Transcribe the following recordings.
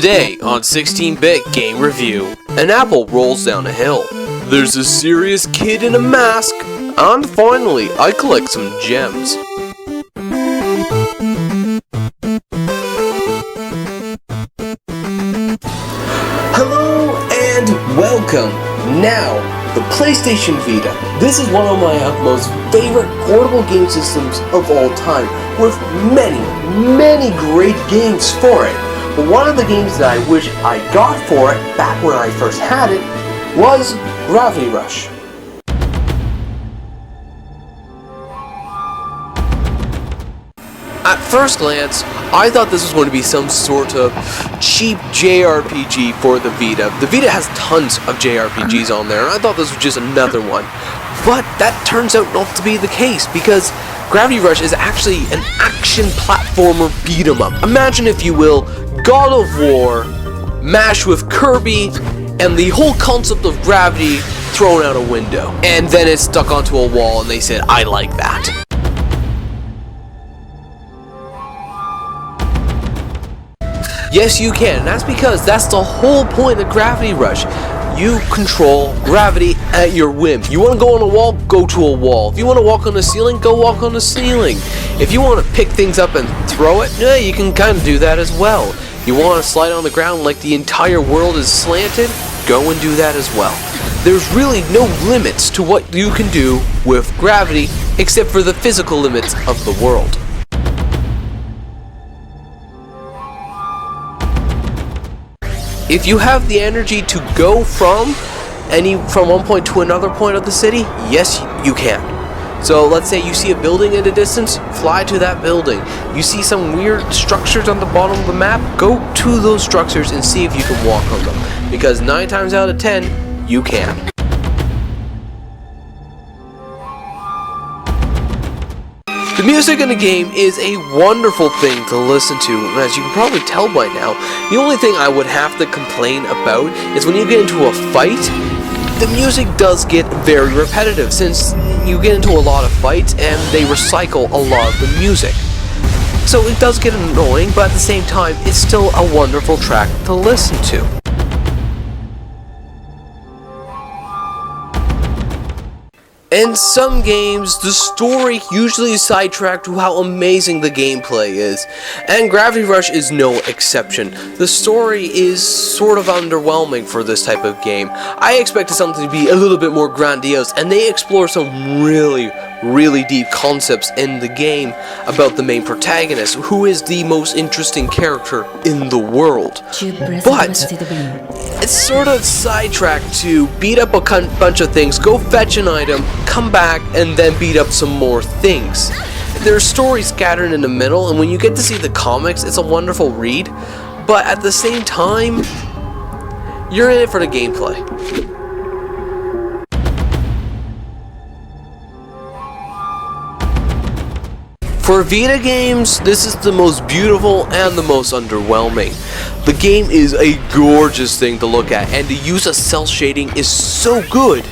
Today on 16-Bit Game Review, an apple rolls down a hill. There's a serious kid in a mask. And finally, I collect some gems. Hello and welcome. Now, the PlayStation Vita. This is one of my most favorite portable game systems of all time, with many great games for it. But one of the games that I wish I got for it back when I first had it was Gravity Rush. At first glance, I thought this was going to be some sort of cheap JRPG for the Vita. The Vita has tons of JRPGs on there, and I thought this was just another one. But that turns out not to be the case, because Gravity Rush is actually an action platformer beat-em-up. Imagine, if you will, God of War mashed with Kirby and the whole concept of gravity thrown out a window. And then it's stuck onto a wall and they said, I like that. Yes, you can, and that's because that's the whole point of Gravity Rush. You control gravity at your whim. You want to go on a wall, go to a wall. If you want to walk on the ceiling, go walk on the ceiling. If you want to pick things up and throw it, yeah, you can kind of do that as well. You want to slide on the ground like the entire world is slanted, go and do that as well. There's really no limits to what you can do with gravity, except for the physical limits of the world. If you have the energy to go from one point to another point of the city, yes, you can. So let's say you see a building in the distance, fly to that building. You see some weird structures on the bottom of the map, go to those structures and see if you can walk on them. Because 9 times out of 10, you can. The music in the game is a wonderful thing to listen to, and as you can probably tell by now, the only thing I would have to complain about is when you get into a fight, the music does get very repetitive, since you get into a lot of fights and they recycle a lot of the music. So it does get annoying, but at the same time, it's still a wonderful track to listen to. In some games, the story usually is sidetracked to how amazing the gameplay is, and Gravity Rush is no exception. The story is sort of underwhelming for this type of game. I expected something to be a little bit more grandiose, and they explore some really deep concepts in the game about the main protagonist, who is the most interesting character in the world. But it's sort of sidetracked to beat up a bunch of things, go fetch an item, come back, and then beat up some more things. There's stories scattered in the middle, and when you get to see the comics, it's a wonderful read, but at the same time, you're in it for the gameplay. For Vita games, this is the most beautiful and the most underwhelming. The game is a gorgeous thing to look at, and the use of cel shading is so good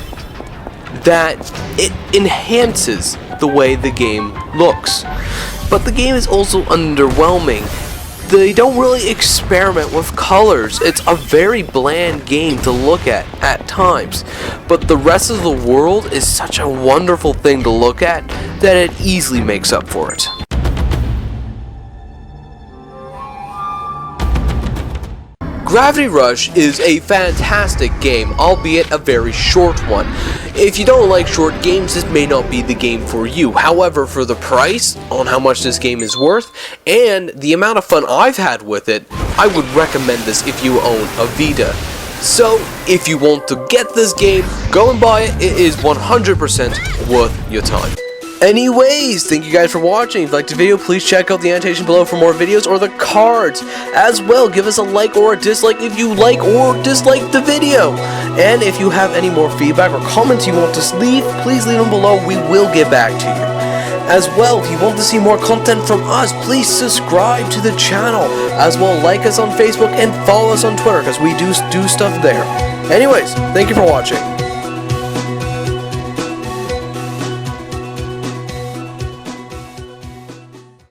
that it enhances the way the game looks. But the game is also underwhelming. They don't really experiment with colors. It's a very bland game to look at times. But the rest of the world is such a wonderful thing to look at that it easily makes up for it. Gravity Rush is a fantastic game, albeit a very short one. If you don't like short games, this may not be the game for you. However, for the price, on how much this game is worth, and the amount of fun I've had with it, I would recommend this if you own a Vita. So, if you want to get this game, go and buy it. It is 100% worth your time. Anyways, thank you guys for watching. If you liked the video, please check out the annotation below for more videos or the cards. As well, give us a like or a dislike if you like or dislike the video. And if you have any more feedback or comments you want to leave, please leave them below. We will get back to you. As well, if you want to see more content from us, please subscribe to the channel. As well, like us on Facebook and follow us on Twitter, because we do stuff there. Anyways, thank you for watching.